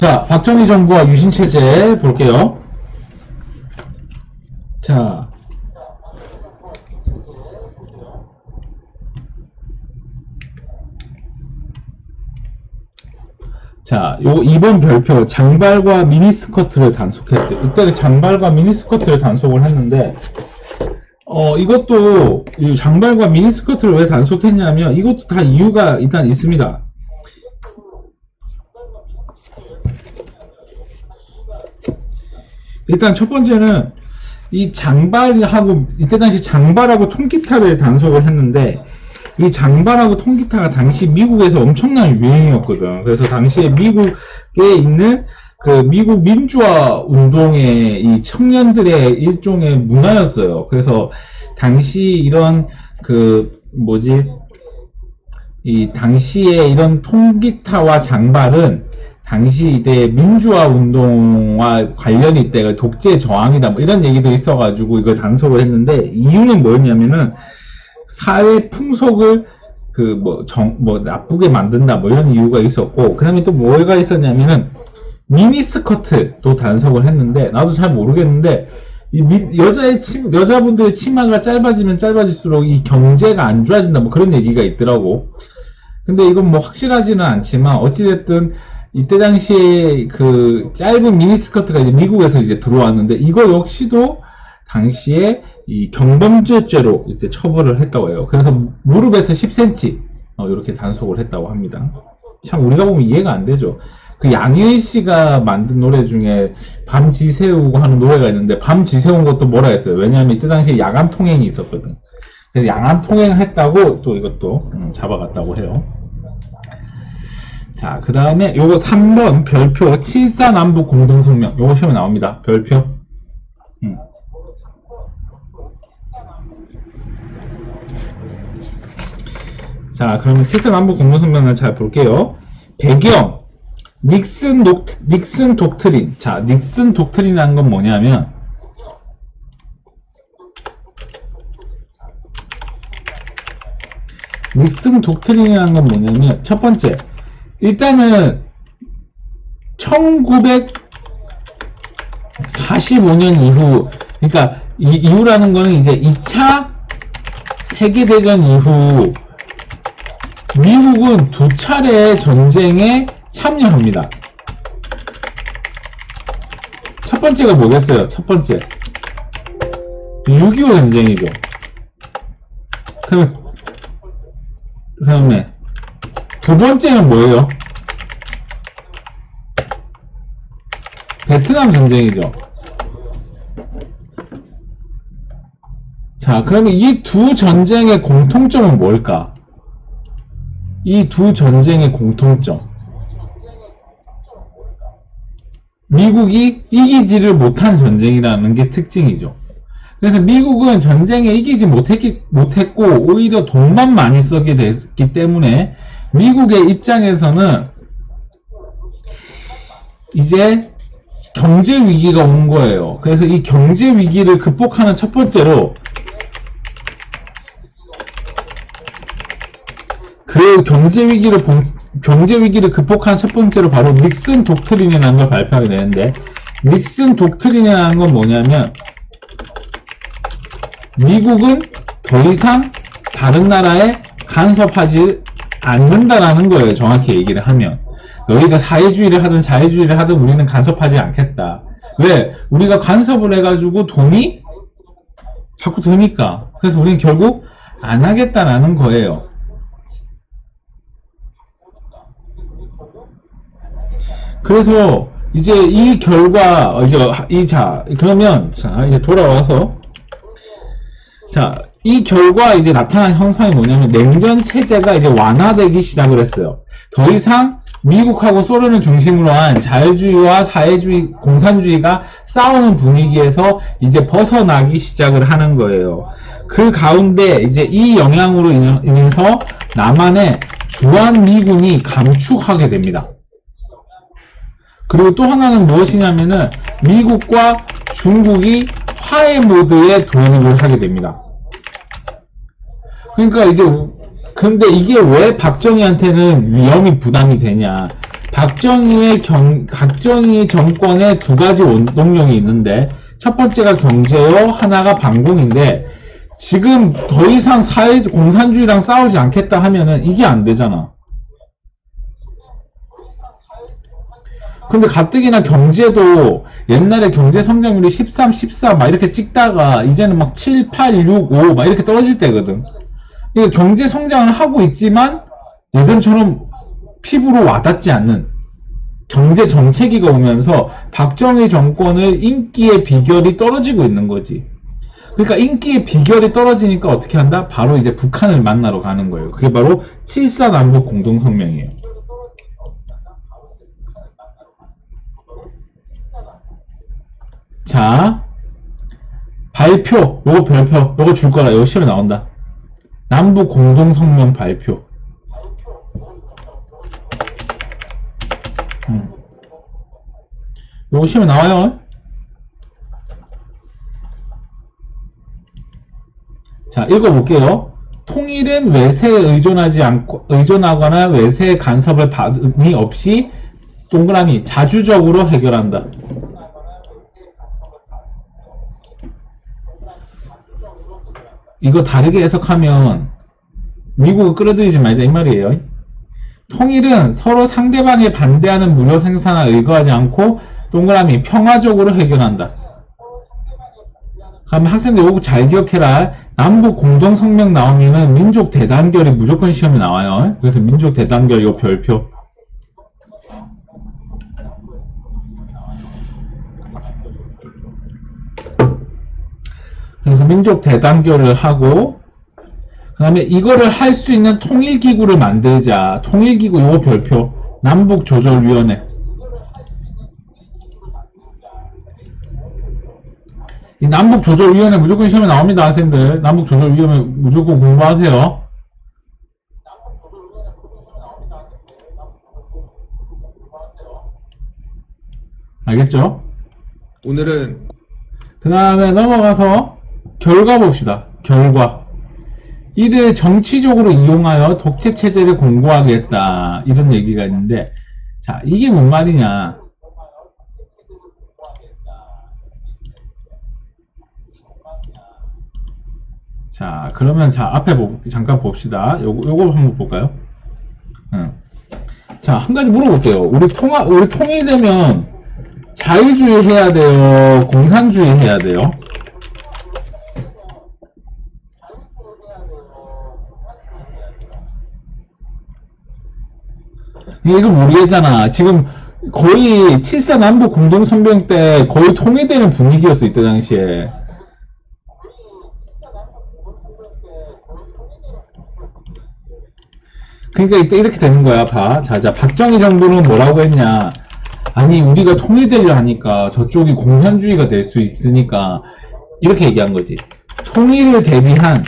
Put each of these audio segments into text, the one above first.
자, 박정희 정부와 유신체제 볼게요. 자, 요 이번 별표 장발과 미니스커트를 단속했대. 이때는 장발과 미니스커트를 단속을 했는데 이것도 이 장발과 미니스커트를 왜 단속했냐면 이것도 다 이유가 일단 있습니다. 일단 첫 번째는 이 장발하고 이때 당시 장발하고 통기타를 단속을 했는데 이 장발하고 통기타가 당시 미국에서 엄청난 유행이었거든. 그래서 당시에 미국에 있는 그 미국 민주화 운동의 이 청년들의 일종의 문화였어요. 그래서 당시 이런 이 당시에 이런 통기타와 장발은 당시 이때 민주화 운동과 관련이 있대. 독재 저항이다. 뭐 이런 얘기도 있어가지고 이걸 단속을 했는데 이유는 뭐였냐면은 사회 풍속을 나쁘게 만든다. 뭐 이런 이유가 있었고, 그 다음에 또 뭐가 있었냐면은 미니스커트도 단속을 했는데 나도 잘 모르겠는데 여자분들의 치마가 짧아지면 짧아질수록 이 경제가 안 좋아진다. 뭐 그런 얘기가 있더라고. 근데 이건 뭐 확실하지는 않지만 어찌됐든 이때 당시에 그 짧은 미니스커트가 이제 미국에서 이제 들어왔는데 이거 역시도 당시에 이 경범죄죄로 이때 처벌을 했다고 해요. 그래서 무릎에서 10cm 이렇게 단속을 했다고 합니다. 참 우리가 보면 이해가 안 되죠. 그 양희은 씨가 만든 노래 중에 밤 지새우고 하는 노래가 있는데 밤 지새운 것도 뭐라 했어요. 왜냐하면 이때 당시에 야간 통행이 있었거든. 그래서 야간 통행을 했다고 또 이것도 잡아갔다고 해요. 자, 그 다음에 요거 3번 별표 7.4 남북 공동성명. 요거 시험에 나옵니다. 별표. 자, 그러면 7.4 남북 공동성명을 잘 볼게요. 배경 닉슨 독트린. 자, 닉슨 독트린이라는 건 뭐냐면 닉슨 독트린이라는 건 뭐냐면 첫 번째, 일단은 1945년 이후, 그러니까 이후라는 거는 이제 2차 세계대전 이후 미국은 2차례 전쟁에 참여합니다. 첫 번째가 뭐겠어요? 첫 번째 6.25 전쟁이죠. 그다음에 두 번째는 뭐예요? 베트남 전쟁이죠. 자, 그러면 이 두 전쟁의 공통점은 뭘까? 이 두 전쟁의 공통점. 미국이 이기지를 못한 전쟁이라는 게 특징이죠. 그래서 미국은 전쟁에 이기지 못했고 오히려 돈만 많이 쓰게 됐기 때문에 미국의 입장에서는 이제 경제 위기가 온 거예요. 그래서 이 경제 위기를 극복하는 첫 번째로 그 경제 위기를 극복하는 첫 번째로 바로 닉슨 독트린이라는 걸 발표하게 되는데, 닉슨 독트린이라는 건 뭐냐면 미국은 더 이상 다른 나라에 간섭하지 않는다라는 거예요. 정확히 얘기를 하면 너희가 사회주의를 하든 자유주의를 하든 우리는 간섭하지 않겠다. 왜? 우리가 간섭을 해가지고 돈이 자꾸 드니까. 그래서 우리는 결국 안 하겠다라는 거예요. 그래서 이제 이 결과 그러면 이제 돌아와서 이 결과 이제 나타난 현상이 뭐냐면 냉전 체제가 이제 완화되기 시작을 했어요. 더 이상 미국하고 소련을 중심으로 한 자유주의와 사회주의, 공산주의가 싸우는 분위기에서 이제 벗어나기 시작을 하는 거예요. 그 가운데 이제 이 영향으로 인해서 남한의 주한미군이 감축하게 됩니다. 그리고 또 하나는 무엇이냐면은 미국과 중국이 화해 모드에 돌입을 하게 됩니다. 그러니까 이제 근데 이게 왜 박정희한테는 위험이 부담이 되냐? 박정희의 정권에 두 가지 원동력이 있는데, 첫 번째가 경제요, 하나가 반공인데, 지금 더 이상 공산주의랑 싸우지 않겠다 하면은 이게 안 되잖아. 근데 가뜩이나 경제도 옛날에 경제 성장률이 13, 14 막 이렇게 찍다가 이제는 막 7, 8, 6, 5 막 이렇게 떨어질 때거든. 그러니까 경제 성장을 하고 있지만 예전처럼 피부로 와닿지 않는 경제 정체기가 오면서 박정희 정권의 인기의 비결이 떨어지고 있는 거지. 그러니까 인기의 비결이 떨어지니까 어떻게 한다? 바로 이제 북한을 만나러 가는 거예요. 그게 바로 7.4 남북 공동성명이에요. 자, 발표, 요거 별표, 요거 줄 거라, 요거 시험에 나온다. 남북 공동성명 발표. 요거 시험에 나와요. 자, 읽어볼게요. 통일은 외세에 의존하거나 외세 간섭을 받음이 없이 동그라미 자주적으로 해결한다. 이거 다르게 해석하면 미국을 끌어들이지 말자 이 말이에요. 통일은 서로 상대방에 반대하는 무력 행사나 의거하지 않고 동그라미 평화적으로 해결한다. 그럼 학생들 이거 잘 기억해라. 남북 공동성명 나오면은 민족 대단결이 무조건 시험에 나와요. 그래서 민족 대단결 이거 별표. 그래서 민족 대단결을 하고 그 다음에 이거를 할 수 있는 통일기구를 만들자. 통일기구 요거 별표. 남북조절위원회. 이 남북조절위원회 무조건 시험에 나옵니다. 학생들. 남북조절위원회 무조건 공부하세요. 알겠죠? 오늘은 그 다음에 넘어가서 결과 봅시다. 결과. 이를 정치적으로 이용하여 독재체제를 공고하게 했다. 이런 얘기가 있는데, 자, 이게 뭔 말이냐. 자, 그러면 자, 앞에 잠깐 봅시다. 요거 한번 볼까요? 자, 한 가지 물어볼게요. 우리 통일되면 자유주의 해야 돼요? 공산주의 해야 돼요? 이거 모르겠잖아. 지금 거의 7.4 남북 공동성명 때 거의 통일되는 분위기였어, 이때 당시에. 그러니까 이때 이렇게 되는 거야, 봐. 자, 박정희 정부는 뭐라고 했냐. 아니, 우리가 통일되려 하니까 저쪽이 공산주의가 될 수 있으니까 이렇게 얘기한 거지. 통일을 대비한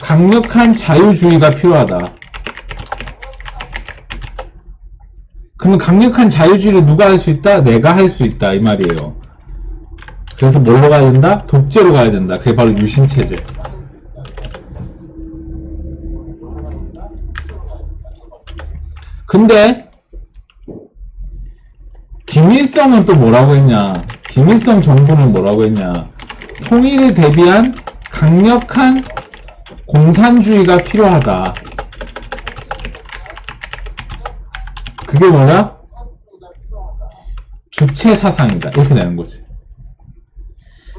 강력한 자유주의가 필요하다. 그러면 강력한 자유주의를 누가 할 수 있다? 내가 할 수 있다. 이 말이에요. 그래서 뭘로 가야 된다? 독재로 가야 된다. 그게 바로 유신체제. 근데 김일성은 또 뭐라고 했냐? 김일성 정부는 뭐라고 했냐? 통일을 대비한 강력한 공산주의가 필요하다. 그게 뭐냐? 주체 사상이다. 이렇게 되는 거지.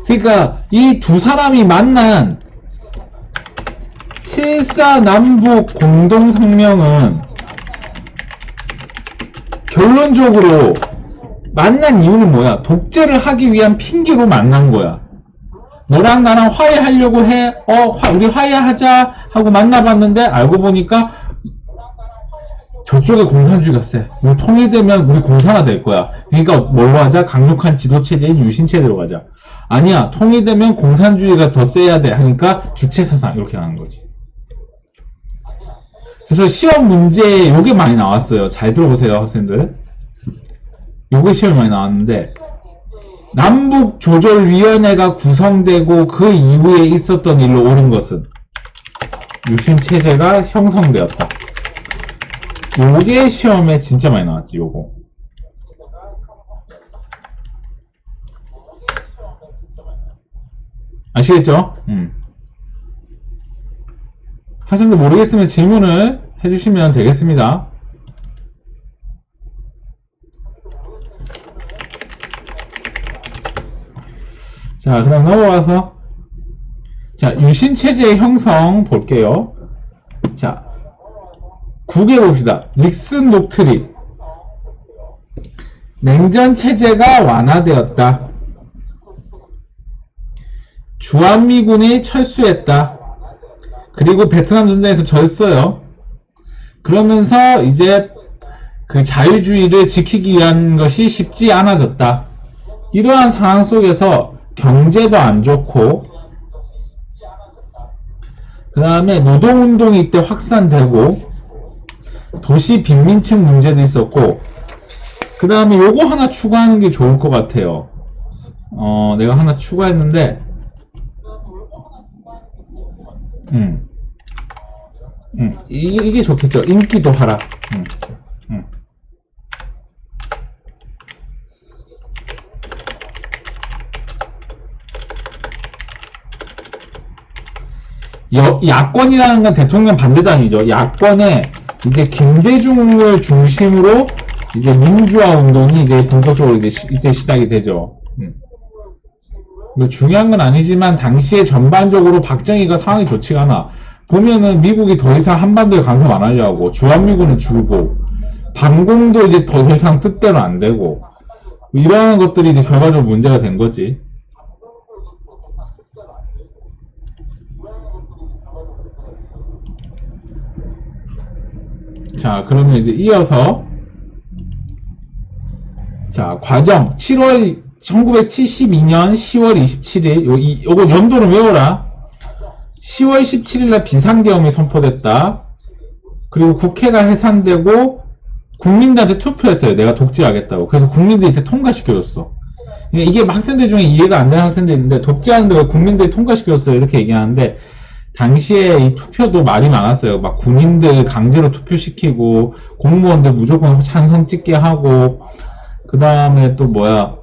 그러니까 이 두 사람이 만난 7.4 남북 공동성명은 결론적으로 만난 이유는 뭐야? 독재를 하기 위한 핑계로 만난 거야. 너랑 나랑 화해하려고 해. 우리 화해하자 하고 만나봤는데 알고 보니까 저쪽에 공산주의가 세. 우리 통일되면 우리 공산화 될 거야. 그러니까 뭘로 하자? 강력한 지도체제인 유신체제로 가자. 아니야. 통일되면 공산주의가 더 세야 돼. 하니까 주체사상 이렇게 하는 거지. 그래서 시험 문제에 요게 많이 나왔어요. 잘 들어보세요, 학생들. 요게 시험에 많이 나왔는데 남북조절위원회가 구성되고 그 이후에 있었던 일로 옳은 것은 유신체제가 형성되었다. 요게 시험에 진짜 많이 나왔지, 요거. 아시겠죠? 학생들 모르겠으면 질문을 해주시면 되겠습니다. 자, 그럼 넘어가서 자, 유신체제의 형성 볼게요. 자, 9개 봅시다. 닉슨 독트린. 냉전체제가 완화되었다. 주한미군이 철수했다. 그리고 베트남 전쟁에서 졌어요. 그러면서 이제 그 자유주의를 지키기 위한 것이 쉽지 않아졌다. 이러한 상황 속에서 경제도 안 좋고, 그 다음에 노동운동이 이때 확산되고, 도시 빈민층 문제도 있었고, 그 다음에 요거 하나 추가하는 게 좋을 것 같아요. 내가 하나 추가했는데, 이게 좋겠죠. 인기도 하라. 야권이라는 건 대통령 반대당이죠. 야권에 이제 김대중을 중심으로 이제 민주화 운동이 이제 본격적으로 이때 시작이 되죠. 뭐 중요한 건 아니지만 당시에 전반적으로 박정희가 상황이 좋지가 않아. 보면은 미국이 더 이상 한반도에 간섭 안 하려고 주한미군은 줄고 반공도 이제 더 이상 뜻대로 안 되고 이런 것들이 이제 결과적으로 문제가 된 거지. 자, 그러면 이제 이어서 자, 과정 1972년 10월 27일 요거 연도로 외워라. 10월 17일날 비상계엄이 선포됐다. 그리고 국회가 해산되고 국민들한테 투표했어요. 내가 독재하겠다고. 그래서 국민들이 이때 통과시켜줬어. 이게 학생들 중에 이해가 안 되는 학생들이 있는데 독재하는데 왜 국민들이 통과시켜줬어요? 이렇게 얘기하는데 당시에 이 투표도 말이 많았어요. 막 군인들 강제로 투표시키고 공무원들 무조건 찬성 찍게 하고 그 다음에 또 뭐야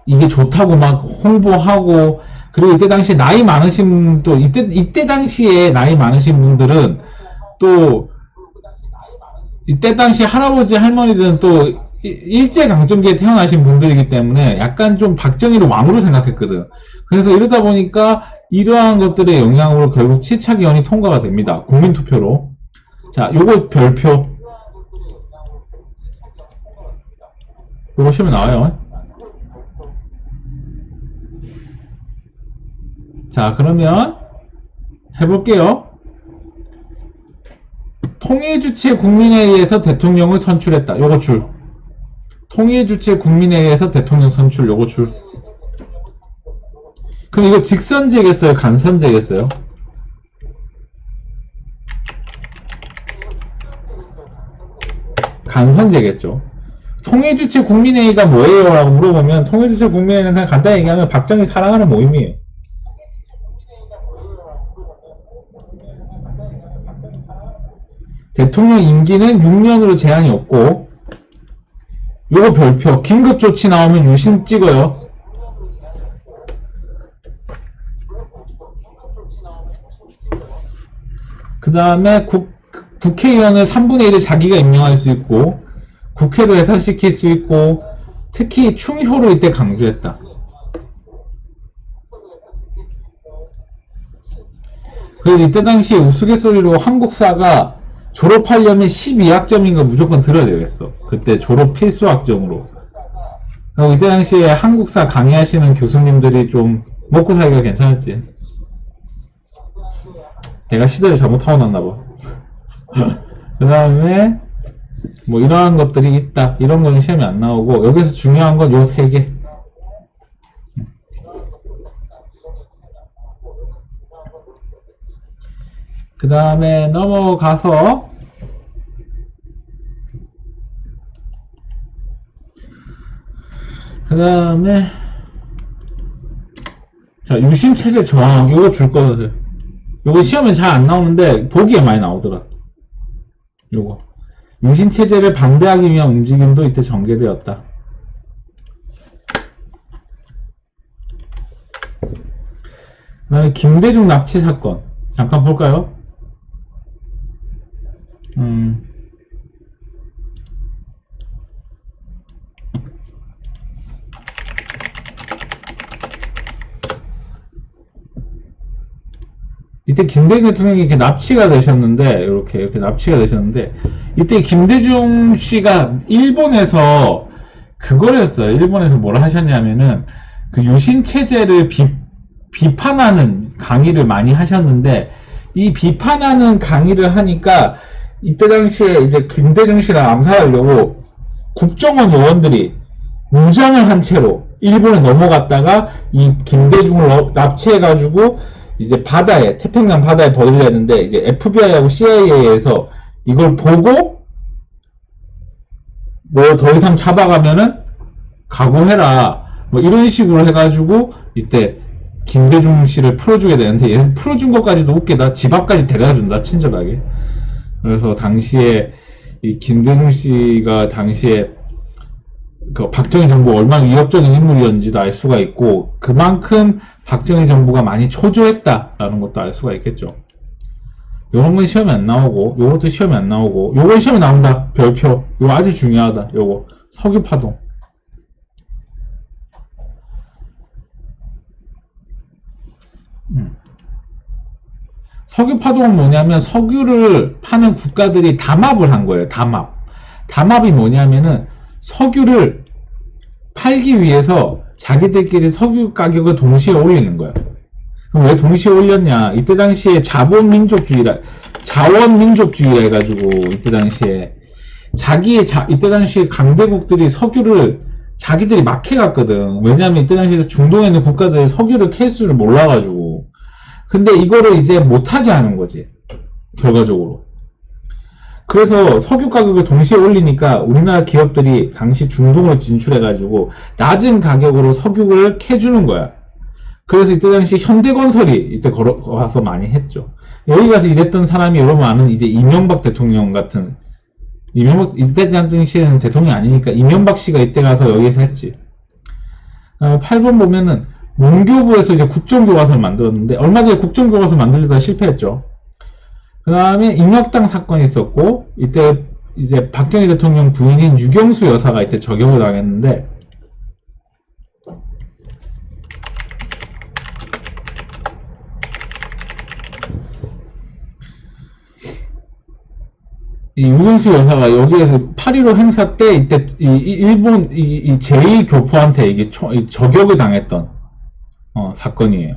이게 좋다고 막 홍보하고 그리고 이때 당시에 나이 많으신 또 이때 당시에 나이 많으신 분들은 또 이때 당시 할아버지 할머니들은 또 일제강점기에 태어나신 분들이기 때문에 약간 좀 박정희를 왕으로 생각했거든. 그래서 이러다 보니까 이러한 것들의 영향으로 결국 7차 개헌이 통과가 됩니다. 국민투표로. 자, 요거 별표. 요거 시험에 나와요. 자, 그러면 해볼게요. 통일주체 국민회의에서 대통령을 선출했다. 요거 줄. 통일주체 국민회의에서 대통령 선출. 요거 줄. 그럼 이거 직선제겠어요? 간선제겠어요? 간선제겠죠. 통일주체 국민회의가 뭐예요? 라고 물어보면 통일주체 국민회의는 그냥 간단히 얘기하면 박정희 사랑하는 모임이에요. 대통령 임기는 6년으로 제한이 없고 요거 별표. 긴급조치 나오면 유신 찍어요. 그 다음에 국회의원을 3분의 1을 자기가 임명할 수 있고 국회도 해산시킬 수 있고 특히 충효로 이때 강조했다. 그래서 이때 당시에 우스갯소리로 한국사가 졸업하려면 12학점인가 무조건 들어야 되겠어. 그때 졸업 필수 학점으로. 그리고 이때 당시에 한국사 강의하시는 교수님들이 좀 먹고 살기가 괜찮았지. 내가 시대를 잘못 타고났나봐. 그 다음에 뭐 이러한 것들이 있다. 이런 거는 시험이 안 나오고 여기서 중요한 건 요 3개. 그 다음에 넘어가서 그 다음에 자 유신체제 저항 이거 줄 거예요. 요거 시험에 잘 안 나오는데 보기에 많이 나오더라. 요거 유신체제를 반대하기 위한 움직임도 이때 전개되었다. 그 다음에 김대중 납치 사건 잠깐 볼까요? 이때 김대중 대통령이 이렇게 납치가 되셨는데, 이렇게 납치가 되셨는데, 이때 김대중 씨가 일본에서 그걸 했어요. 일본에서 뭘 하셨냐면은, 그 유신체제를 비판하는 강의를 많이 하셨는데, 이 비판하는 강의를 하니까, 이때 당시에 이제 김대중 씨를 암살하려고 국정원 의원들이 무장을 한 채로 일본에 넘어갔다가 이 김대중을 납치해가지고 이제 바다에, 태평양 바다에 버리려 했는데, 이제 FBI하고 CIA에서 이걸 보고, 너 더 이상 잡아가면은, 각오해라. 뭐 이런 식으로 해가지고, 이때, 김대중 씨를 풀어주게 되는데, 얘 풀어준 것까지도 웃기다. 집 앞까지 데려다 준다, 친절하게. 그래서 당시에, 이 김대중 씨가 당시에, 그 박정희 정부가 얼마나 위협적인 인물이었는지도 알 수가 있고, 그만큼 박정희 정부가 많이 초조했다라는 것도 알 수가 있겠죠. 요런 건 시험에 안 나오고, 요것도 시험에 안 나오고, 요건 시험에 나온다. 별표. 요거 아주 중요하다. 요거. 석유파동. 석유파동은 뭐냐면, 석유를 파는 국가들이 담합을 한 거예요. 담합. 담합이 뭐냐면은, 석유를 팔기 위해서 자기들끼리 석유 가격을 동시에 올리는 거야. 그럼 왜 동시에 올렸냐? 이때 당시에 자원민족주의라 해가지고, 이때 당시에, 이때 당시에 강대국들이 석유를 자기들이 막 해갔거든. 왜냐면 이때 당시에 중동에 있는 국가들이 석유를 캘 줄을 몰라가지고. 근데 이거를 이제 못하게 하는 거지. 결과적으로. 그래서 석유 가격을 동시에 올리니까 우리나라 기업들이 당시 중동을 진출해가지고 낮은 가격으로 석유를 캐주는 거야. 그래서 이때 당시 현대건설이 이때 걸어가서 많이 했죠. 여기 가서 일했던 사람이 여러분 아는 이제 이명박 대통령 같은, 이때 당시에는 대통령이 아니니까 이명박 씨가 이때 가서 여기서 했지. 8번 보면은 문교부에서 이제 국정교과서를 만들었는데 얼마 전에 국정교과서 만들려다 실패했죠. 그 다음에 인혁당 사건이 있었고, 이때 이제 박정희 대통령 부인인 유경수 여사가 이때 저격을 당했는데, 이 유경수 여사가 여기에서 8.15 행사 때 이때 일본 제1교포한테 이게 저격을 당했던 사건이에요.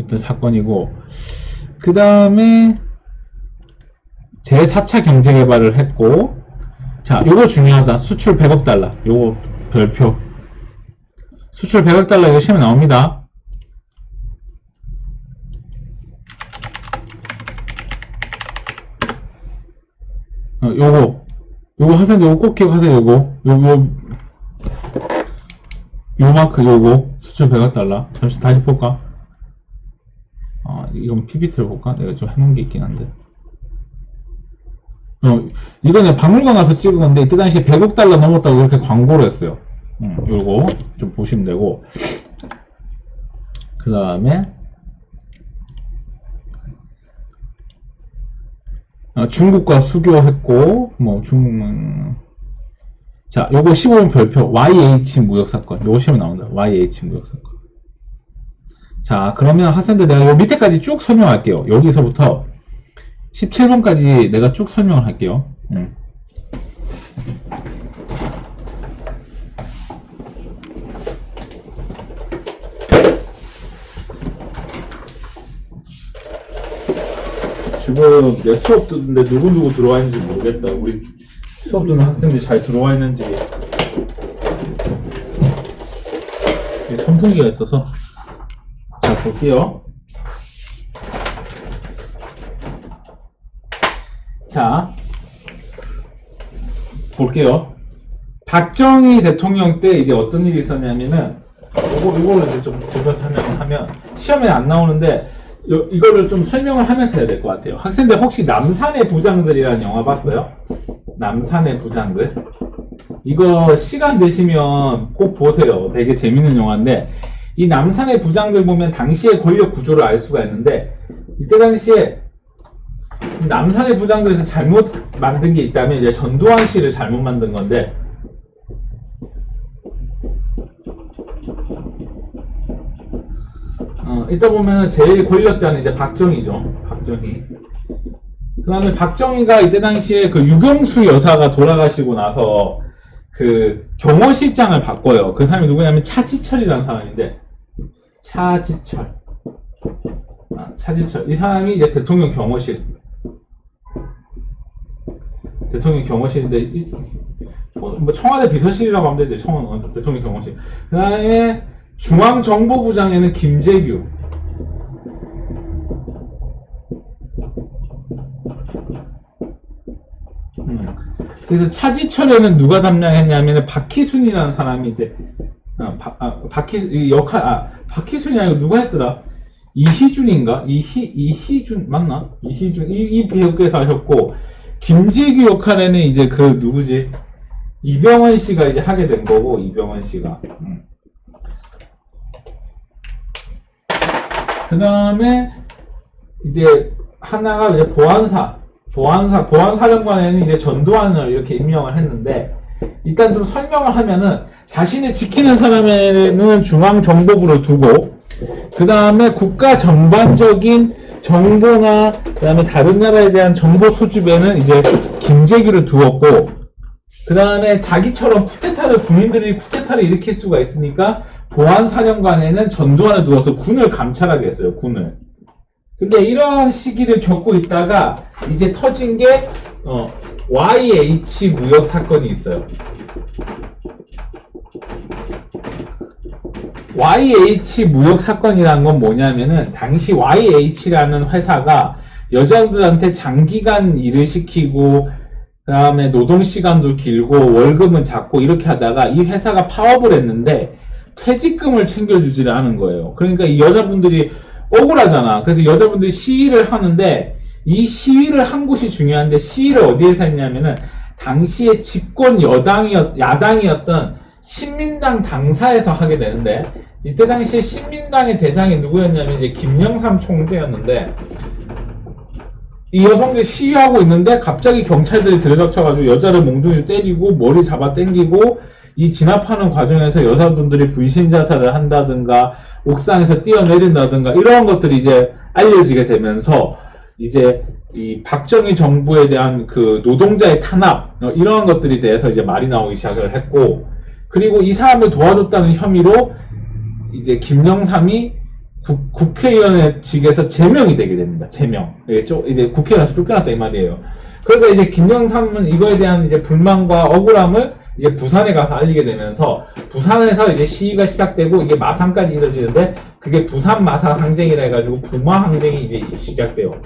이때 사건이고, 그 다음에 제4차 경제개발을 했고, 자, 요거 중요하다. 수출 100억 달러. 요거 별표. 수출 100억 달러 이거 시험에 나옵니다. 요거 하세요. 요거 꼭 기억하세요. 요거 요 마크 요거 수출 100억 달러. 잠시 다시 볼까? 이건 PPT를 볼까? 내가 좀 해놓은 게 있긴 한데. 이거 내가 박물관 가서 찍은 건데, 이때 당시에 100억 달러 넘었다고 이렇게 광고를 했어요. 요거 좀 보시면 되고. 그 다음에, 중국과 수교했고, 자, 요거 15번 별표, YH 무역사건. 요거 시험에 나온다. YH 무역사건. 자, 그러면 학생들 내가 요 밑에까지 쭉 설명할게요. 여기서부터 17번까지 내가 쭉 설명을 할게요. 지금 내 수업 듣는데 누구 들어와 있는지 모르겠다. 우리 수업 듣는 학생들이 잘 들어와 있는지. 선풍기가 있어서. 자, 볼게요. 자, 볼게요. 박정희 대통령 때 이제 어떤 일이 있었냐면은, 이걸로 이제 좀 조작하면, 시험에 안 나오는데, 이거를 좀 설명을 하면서 해야 될 것 같아요. 학생들 혹시 남산의 부장들이라는 영화 봤어요? 남산의 부장들? 이거 시간 되시면 꼭 보세요. 되게 재밌는 영화인데, 이 남산의 부장들 보면 당시의 권력 구조를 알 수가 있는데, 이때 당시에 남산의 부장들에서 잘못 만든 게 있다면 이제 전두환 씨를 잘못 만든 건데, 이따 보면 제일 권력자는 이제 박정희죠. 박정희. 그 다음에 박정희가 이때 당시에 그 유경수 여사가 돌아가시고 나서 그 경호실장을 바꿔요. 그 사람이 누구냐면 차지철이라는 사람인데, 차지철. 차지철. 이 사람이 이제 대통령 경호실. 대통령 경호실인데, 뭐 청와대 비서실이라고 하면 되죠. 대통령 경호실. 그 다음에 중앙정보부장에는 김재규. 그래서 차지철에는 누가 담당했냐면 박희순이라는 사람이 이제 박희순이 아니고 누가 했더라? 이희준인가? 이희준 맞나? 이희준 이 배우께서 하셨고, 김재규 역할에는 이제 그 누구지? 이병헌 씨가 이제 하게 된 거고, 이병헌 씨가. 그 다음에 이제 하나가 이제 보안사령관에는 이제 전두환을 이렇게 임명을 했는데, 일단 좀 설명을 하면은 자신을 지키는 사람에는 중앙정보부를 두고, 그 다음에 국가 전반적인 정보나 그 다음에 다른 나라에 대한 정보 수집에는 이제 김재규를 두었고, 그 다음에 자기처럼 군인들이 쿠데타를 일으킬 수가 있으니까 보안사령관에는 전두환을 두어서 군을 감찰하게 했어요. 군을. 근데 이런 시기를 겪고 있다가 이제 터진 게 YH 무역 사건이 있어요. YH 무역 사건이라는 건 뭐냐면은, 당시 YH라는 회사가 여자들한테 장기간 일을 시키고, 그 다음에 노동시간도 길고 월급은 작고 이렇게 하다가 이 회사가 파업을 했는데 퇴직금을 챙겨주지를 않은 거예요. 그러니까 이 여자분들이 억울하잖아. 그래서 여자분들이 시위를 하는데, 이 시위를 한 곳이 중요한데, 시위를 어디에서 했냐면은 당시에 집권 야당이었던 신민당 당사에서 하게 되는데, 이때 당시에 신민당의 대장이 누구였냐면 이제 김영삼 총재였는데, 이 여성들이 시위하고 있는데 갑자기 경찰들이 들이닥쳐가지고 여자를 몽둥이로 때리고 머리 잡아 당기고, 이 진압하는 과정에서 여자분들이 분신자살을 한다든가 옥상에서 뛰어내린다든가 이런 것들이 이제 알려지게 되면서, 이제 이 박정희 정부에 대한 그 노동자의 탄압 이런 것들에 대해서 이제 말이 나오기 시작을 했고, 그리고 이 사람을 도와줬다는 혐의로 이제 김영삼이 국회의원직에서 제명이 되게 됩니다. 제명. 이제 국회의원에서 쫓겨났다 이 말이에요. 그래서 이제 김영삼은 이거에 대한 이제 불만과 억울함을 이제 부산에 가서 알리게 되면서, 부산에서 이제 시위가 시작되고 이게 마산까지 이어지는데, 그게 부산 마산 항쟁이라 해가지고 부마 항쟁이 이제 시작돼요.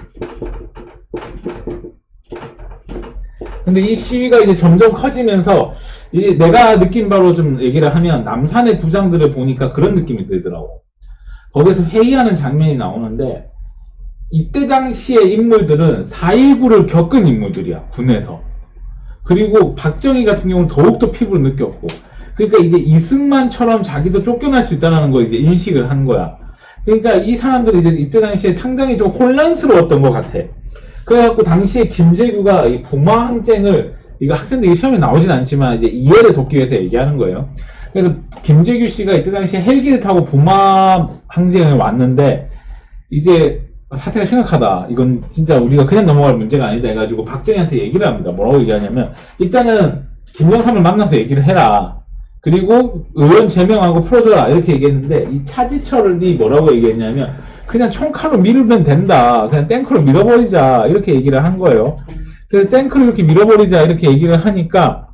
근데 이 시위가 이제 점점 커지면서, 이제 내가 느낀 바로 좀 얘기를 하면, 남산의 부장들을 보니까 그런 느낌이 들더라고. 거기서 회의하는 장면이 나오는데, 이때 당시의 인물들은 4.19를 겪은 인물들이야, 군에서. 그리고 박정희 같은 경우는 더욱더 피부를 느꼈고, 그러니까 이제 이승만처럼 자기도 쫓겨날 수 있다는 거 이제 인식을 한 거야. 그러니까 이 사람들이 이제 이때 당시에 상당히 좀 혼란스러웠던 것 같아. 그래갖고 당시에 김재규가 이 부마 항쟁을, 이거 학생들이 시험에 나오진 않지만 이제 이해를 돕기 위해서 얘기하는 거예요. 그래서 김재규 씨가 이때 당시에 헬기를 타고 부마 항쟁에 왔는데, 이제 사태가 심각하다, 이건 진짜 우리가 그냥 넘어갈 문제가 아니다 해가지고 박정희한테 얘기를 합니다. 뭐라고 얘기하냐면, 일단은 김영삼을 만나서 얘기를 해라, 그리고 의원 제명하고 풀어줘라, 이렇게 얘기했는데, 이 차지철이 뭐라고 얘기했냐면, 그냥 총칼로 밀면 된다, 그냥 탱크로 밀어버리자, 이렇게 얘기를 한 거예요. 그래서 탱크로 이렇게 밀어버리자 이렇게 얘기를 하니까,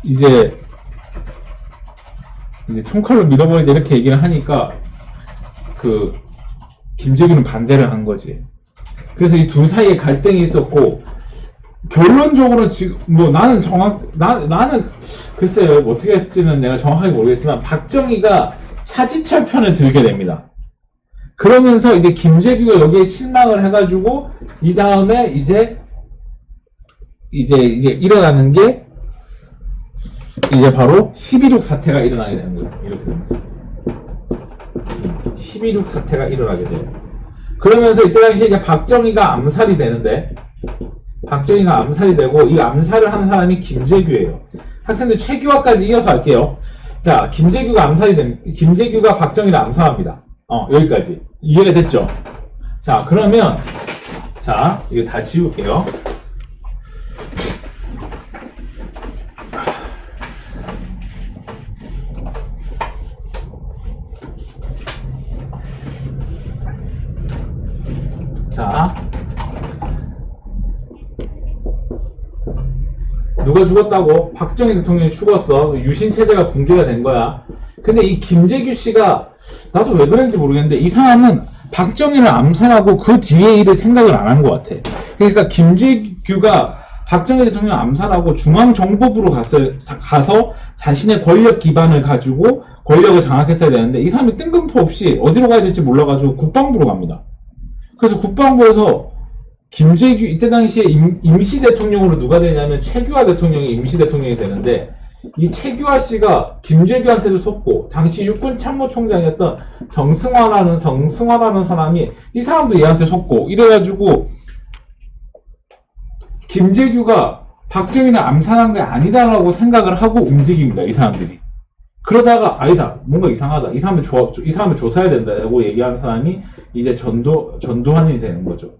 이제 총칼로 밀어버리자 이렇게 얘기를 하니까 그 김재규는 반대를 한 거지. 그래서 이 둘 사이에 갈등이 있었고, 결론적으로 지금 뭐 나는 글쎄요, 어떻게 했을지는 내가 정확하게 모르겠지만 박정희가 차지철 편을 들게 됩니다. 그러면서 이제 김재규가 여기에 실망을 해가지고 이 다음에 이제 일어나는 게 이제 바로 12.6 사태가 일어나게 되는 거죠. 이렇게 되면서 12.6 사태가 일어나게 돼요. 그러면서 이때 당시에 이제 박정희가 암살이 되는데, 박정희가 암살이 되고 이 암살을 한 사람이 김재규예요. 학생들 최규화까지 이어서 할게요. 자, 김재규가 박정희를 암살합니다. 여기까지 이해가 됐죠? 자, 그러면 자, 이거 다 지울게요. 자, 누가 죽었다고? 박정희 대통령이 죽었어. 유신체제가 붕괴가 된 거야. 근데 이 김재규 씨가, 나도 왜 그런지 모르겠는데, 이 사람은 박정희를 암살하고 그 뒤에 일을 생각을 안 한 것 같아. 그러니까 김재규가 박정희 대통령 암살하고 중앙정보부로 가서 자신의 권력 기반을 가지고 권력을 장악했어야 되는데, 이 사람이 뜬금포 없이 어디로 가야 될지 몰라가지고 국방부로 갑니다. 그래서 국방부에서 김재규, 이때 당시에 임시 대통령으로 누가 되냐면 최규하 대통령이 임시 대통령이 되는데, 이 최규하 씨가 김재규한테도 속고, 당시 육군 참모총장이었던 정승화라는 사람이, 이 사람도 얘한테 속고, 이래가지고 김재규가 박정희는 암살한 게 아니다라고 생각을 하고 움직입니다, 이 사람들이. 그러다가 아니다, 뭔가 이상하다, 이 사람을 조사해야 된다고 얘기하는 사람이 이제 전두환이 되는 거죠.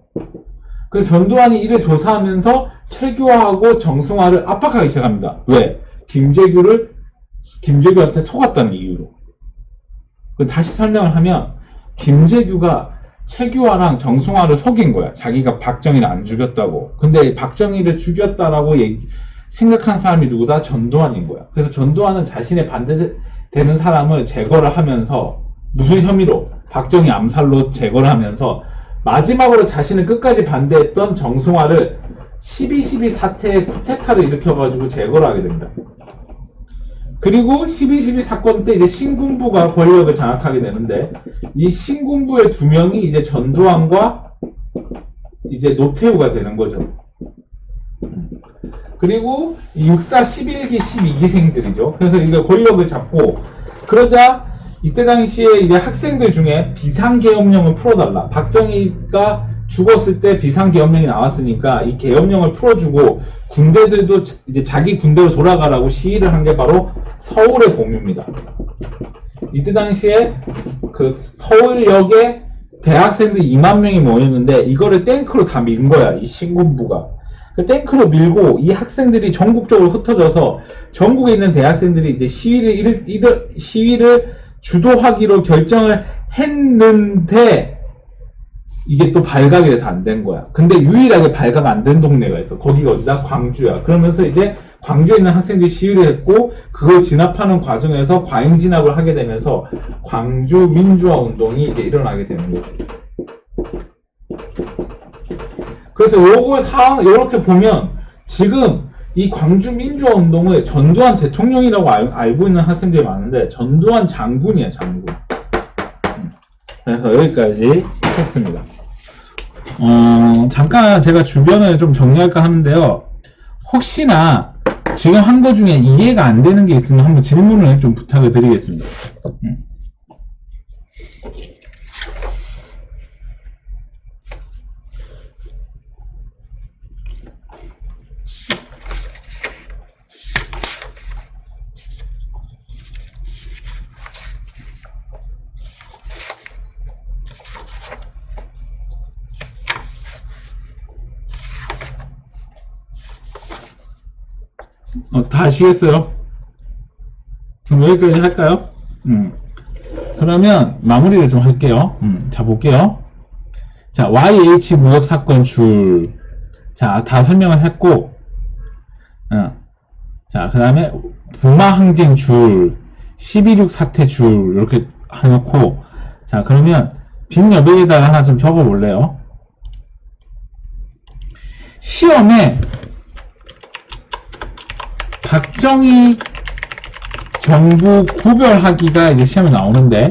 그래서 전두환이 이를 조사하면서 최규하하고 정승화를 압박하기 시작합니다. 왜? 김재규한테 속았다는 이유로. 다시 설명을 하면, 김재규가 최규하랑 정승화를 속인 거야. 자기가 박정희를 안 죽였다고. 근데 박정희를 죽였다라고 생각한 사람이 누구다? 전두환인 거야. 그래서 전두환은 자신의 반대되는 사람을 제거를 하면서, 무슨 혐의로? 박정희 암살로 제거를 하면서, 마지막으로 자신을 끝까지 반대했던 정승화를 12.12 사태의 쿠데타를 일으켜가지고 제거를 하게 됩니다. 그리고 12.12 사건 때 이제 신군부가 권력을 장악하게 되는데, 이 신군부의 두 명이 이제 전두환과 이제 노태우가 되는 거죠. 그리고 6.4 11기 12기생들이죠. 그래서 이거 권력을 잡고, 그러자 이때 당시에 이제 학생들 중에 비상계엄령을 풀어달라. 박정희가 죽었을 때 비상계엄령이 나왔으니까 이 계엄령을 풀어주고 군대들도 이제 자기 군대로 돌아가라고 시위를 한 게 바로 서울의 봄입니다. 이때 당시에 그 서울역에 대학생들 2만 명이 모였는데 이거를 탱크로 다 밀은 거야, 이 신군부가. 그 탱크로 밀고 이 학생들이 전국적으로 흩어져서 전국에 있는 대학생들이 이제 시위를 주도하기로 결정을 했는데 이게 또 발각이 돼서 안 된 거야. 근데 유일하게 발각 안 된 동네가 있어. 거기가 어디다? 광주야. 그러면서 이제 광주에 있는 학생들이 시위를 했고, 그걸 진압하는 과정에서 과잉 진압을 하게 되면서 광주 민주화 운동이 이제 일어나게 되는 거지. 그래서 이렇게 보면 지금 이 광주 민주화 운동을 전두환 대통령이라고 알고 있는 학생들이 많은데, 전두환 장군이야, 장군. 그래서 여기까지 했습니다. 잠깐 제가 주변을 좀 정리할까 하는데요. 혹시나 지금 한 거 중에 이해가 안 되는 게 있으면 한번 질문을 좀 부탁을 드리겠습니다. 다 아시겠어요? 그럼 여기까지 할까요? 그러면 마무리를 좀 할게요. 자, 볼게요. 자, YH 무역 사건 줄. 자, 다 설명을 했고, 자, 그 다음에 부마 항쟁 줄, 12.6 사태 줄, 이렇게 해놓고, 자, 그러면 빈 여백에다가 하나 좀 적어 볼래요? 시험에 박정희 정부 구별하기가 이제 시험에 나오는데,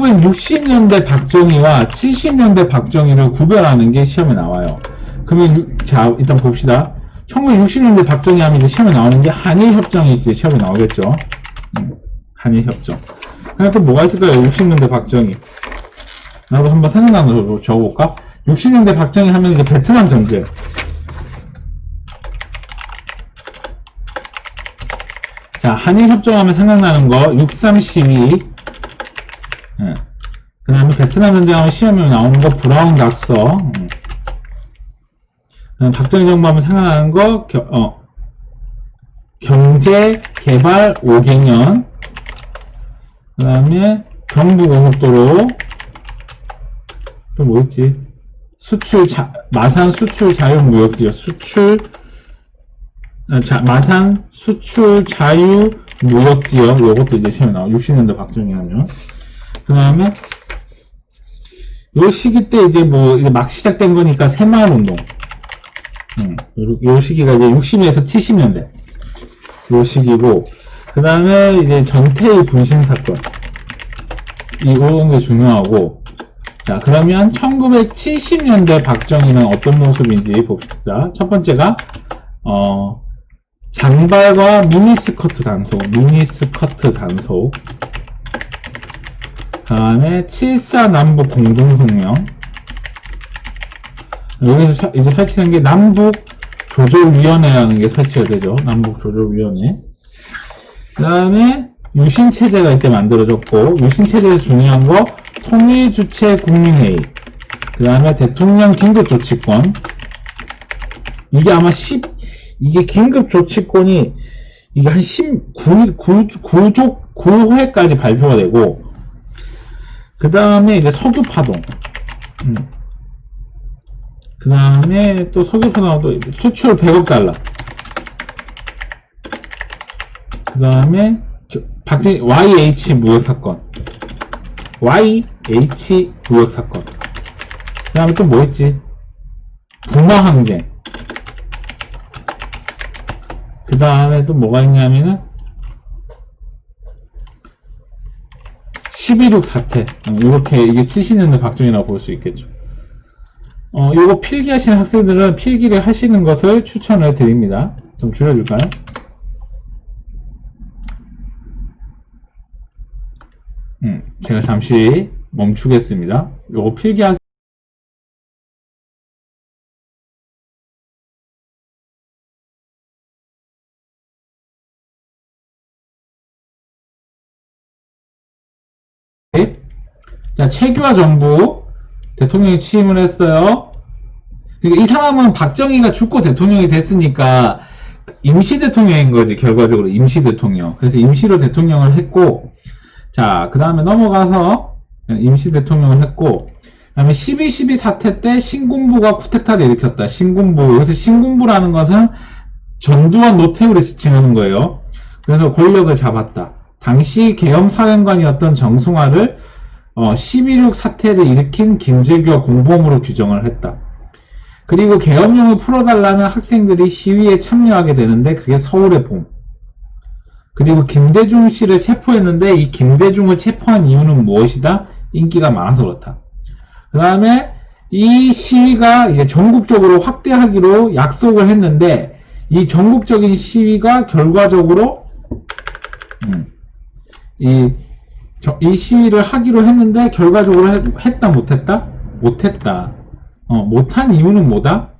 1960년대 박정희와 70년대 박정희를 구별하는 게 시험에 나와요. 그러면 자 일단 봅시다. 1960년대 박정희 하면 이제 시험에 나오는 게 한일협정이 이제 시험에 나오겠죠. 한일협정. 그냥 또 뭐가 있을까요? 60년대 박정희. 나도 한번 생각나는 거 적어볼까? 60년대 박정희 하면 이제 베트남 전쟁. 자, 한일협정 하면 생각나는 거, 6.3 시위. 예. 그 다음에 베트남 전쟁 하면 시험에 나오는 거, 브라운 낙서. 박정희 정부 하면 생각나는 거, 경제 개발 5개년. 그 다음에 경부고속도로. 또 뭐 있지? 마산 수출 자유무역지역. 마산 수출 자유 무역지역 요것도 이제 시험에 나와. 60년대 박정희 하면. 그 다음에 요 시기 때 이제 뭐 이제 막 시작된 거니까 새마을운동. 요 시기가 이제 60년에서 70년대 요 시기고, 그 다음에 이제 전태일 분신 사건 이런 게 중요하고. 자, 그러면 1970년대 박정희는 어떤 모습인지 봅시다. 첫 번째가 장발과 미니스커트 단속. 다음에 7.4 남북 공동성명. 여기서 이제 설치된 게 남북조절위원회라는 게 설치가 되죠. 남북조절위원회. 그 다음에 유신체제가 이때 만들어졌고, 유신체제에서 중요한 거 통일주체 국민회의. 그 다음에 대통령 긴급조치권. 이게 아마 이게 긴급조치권이 이게 한 9회까지 발표가 되고, 그 다음에 이제 석유파동. 그 다음에 또 석유파동도 수출 100억 달러. 그 다음에 박정희 YH 무역사건. YH 무역사건. 그 다음에 또 뭐 있지? 북마항쟁. 그 다음에 또 뭐가 있냐면은 11.6 사태. 이렇게 이게 70년대 박정희라고 볼 수 있겠죠. 요거 필기 하시는 학생들은 필기를 하시는 것을 추천을 드립니다. 좀 줄여줄까요? 제가 잠시 멈추겠습니다. 요거 필기하세요. 자, 최규하 정부 대통령이 취임을 했어요. 그러니까 이 사람은 박정희가 죽고 대통령이 됐으니까 임시 대통령인 거지. 결과적으로 임시 대통령. 그래서 임시로 대통령을 했고, 자, 그 다음에 넘어가서 임시 대통령을 했고, 그 다음에 12.12 사태 때 신군부가 쿠데타를 일으켰다. 신군부. 여기서 신군부라는 것은 전두환 노태우를 지칭하는 거예요. 그래서 권력을 잡았다. 당시 계엄사령관이었던 정승화를 12.6 사태를 일으킨 김재규와 공범으로 규정을 했다. 그리고 계엄령을 풀어달라는 학생들이 시위에 참여하게 되는데 그게 서울의 봄. 그리고 김대중 씨를 체포했는데 이 김대중을 체포한 이유는 무엇이다? 인기가 많아서 그렇다. 그 다음에 이 시위가 이제 전국적으로 확대하기로 약속을 했는데 이 전국적인 시위가 결과적으로 이 시위를 하기로 했는데 결과적으로 했다 못했다? 못했다. 못한 이유는 뭐다?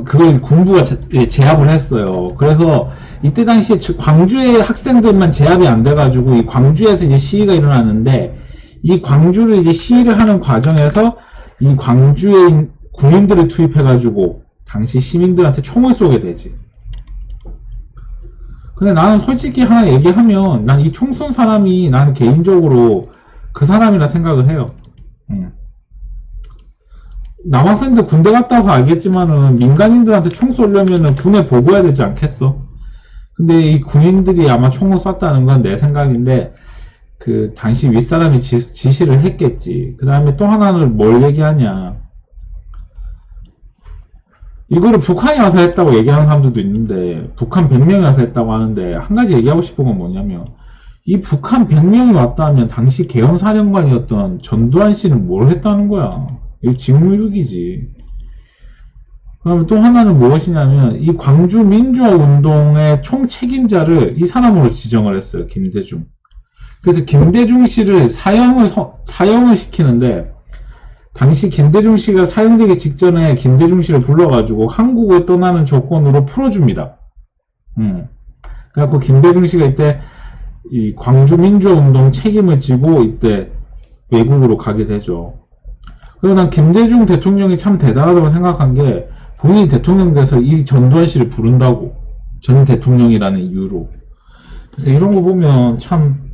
그걸 군부가 제압을 했어요. 그래서 이때 당시에 광주의 학생들만 제압이 안 돼가지고 이 광주에서 이제 시위가 일어났는데 이 광주를 이제 시위를 하는 과정에서 이 광주에 군인들을 투입해가지고 당시 시민들한테 총을 쏘게 되지. 근데 나는 솔직히 하나 얘기하면 난 이 총 쏜 사람이 나는 개인적으로 그 사람이라 생각을 해요. 남학생들 군대 갔다 와서 알겠지만은 민간인들한테 총 쏘려면은 군에 보고해야 되지 않겠어? 근데 이 군인들이 아마 총을 쐈다는 건 내 생각인데 그 당시 윗사람이 지시를 했겠지. 그 다음에 또 하나는 뭘 얘기하냐. 이거를 북한이 와서 했다고 얘기하는 사람들도 있는데 북한 100명이 와서 했다고 하는데 한 가지 얘기하고 싶은 건 뭐냐면 이 북한 100명이 왔다면 당시 계엄사령관이었던 전두환 씨는 뭘 했다는 거야? 이거 직무유기지. 그럼 또 하나는 무엇이냐면 이 광주 민주화 운동의 총책임자를 이 사람으로 지정을 했어요. 김대중. 그래서 김대중 씨를 사형을 시키는데 당시 김대중 씨가 사형되기 직전에 김대중 씨를 불러가지고 한국을 떠나는 조건으로 풀어줍니다. 그래갖고 김대중 씨가 이때 이 광주 민주화 운동 책임을 지고 이때 외국으로 가게 되죠. 그래서 난 김대중 대통령이 참 대단하다고 생각한 게 본인이 대통령 돼서 이 전두환 씨를 부른다고. 전 대통령이라는 이유로. 그래서 이런 거 보면 참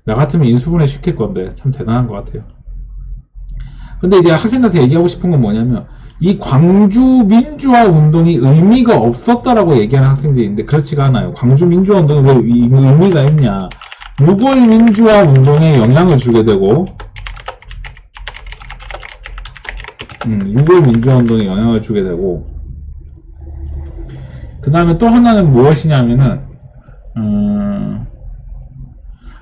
나 같으면 인수분해 시킬 건데 참 대단한 것 같아요. 근데 이제 학생들한테 얘기하고 싶은 건 뭐냐면 이 광주 민주화 운동이 의미가 없었다라고 얘기하는 학생들이 있는데 그렇지가 않아요. 광주 민주화 운동이 왜 의미가 있냐. 6월 민주화 운동에 영향을 주게 되고 6월 민주화 운동에 영향을 주게 되고 그 다음에 또 하나는 무엇이냐면은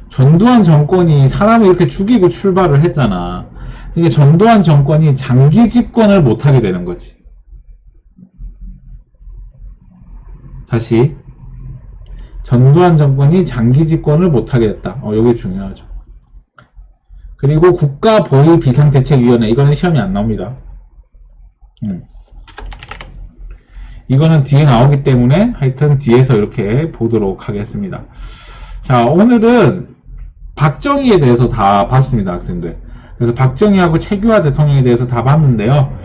전두환 정권이 사람을 이렇게 죽이고 출발을 했잖아. 이게 전두환 정권이 장기 집권을 못하게 되는 거지. 다시 전두환 정권이 장기 집권을 못하게 됐다. 이게 중요하죠. 그리고 국가보위비상대책위원회 이거는 시험이 안 나옵니다. 이거는 뒤에 나오기 때문에 하여튼 뒤에서 이렇게 보도록 하겠습니다. 자, 오늘은 박정희에 대해서 다 봤습니다, 학생들. 그래서 박정희하고 최규하 대통령에 대해서 다 봤는데요.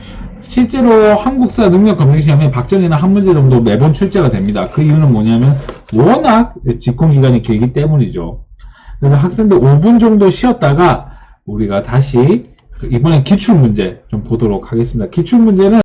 실제로 한국사 능력 검증 시험에 박정희는 한 문제 정도 매번 출제가 됩니다. 그 이유는 뭐냐면 워낙 집권 기간이 길기 때문이죠. 그래서 학생들 5분 정도 쉬었다가 우리가 다시 이번에 기출문제 좀 보도록 하겠습니다. 기출문제는